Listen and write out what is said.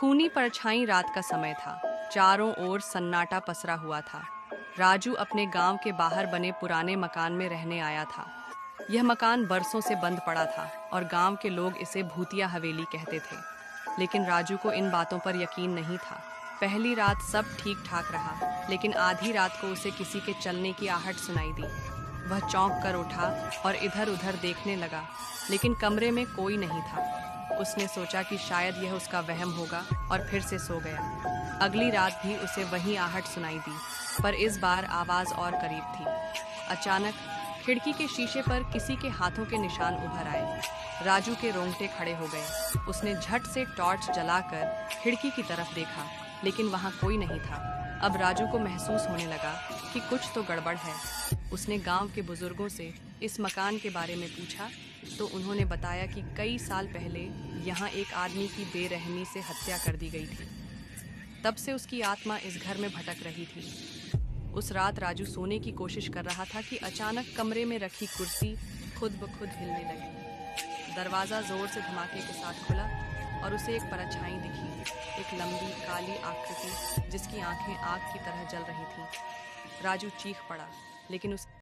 खूनी परछाई रात का समय था। चारों ओर सन्नाटा पसरा हुआ था। राजू अपने गांव के बाहर बने पुराने मकान में रहने आया था। यह मकान बरसों से बंद पड़ा था और गांव के लोग इसे भूतिया हवेली कहते थे। लेकिन राजू को इन बातों पर यकीन नहीं था। पहली रात सब ठीक ठाक रहा, लेकिन आधी रात को उसे किसी के चलने की आहट सुनाई दी। वह चौंक कर उठा और इधर उधर देखने लगा, लेकिन कमरे में कोई नहीं था। उसने सोचा कि शायद यह उसका वहम होगा और फिर से सो गया। अगली रात भी उसे वही आहट सुनाई दी, पर इस बार आवाज और करीब थी। अचानक खिड़की के शीशे पर किसी के हाथों के निशान उभर आए। राजू के रोंगटे खड़े हो गए। उसने झट से टॉर्च जलाकर खिड़की की तरफ देखा, लेकिन वहां कोई नहीं था। अब राजू को महसूस होने लगा कि कुछ तो गड़बड़ है। उसने गांव के बुजुर्गों से इस मकान के बारे में पूछा, तो उन्होंने बताया कि कई साल पहले यहाँ एक आदमी की बेरहमी से हत्या कर दी गई थी। तब से उसकी आत्मा इस घर में भटक रही थी। उस रात राजू सोने की कोशिश कर रहा था कि अचानक कमरे में रखी कुर्सी खुद ब खुद हिलने लगी। दरवाजा जोर से धमाके के साथ खुला और उसे एक परछाई दिखी, एक लंबी काली आकृति जिसकी आंखें आग की तरह जल रही थीं। राजू चीख पड़ा, लेकिन उस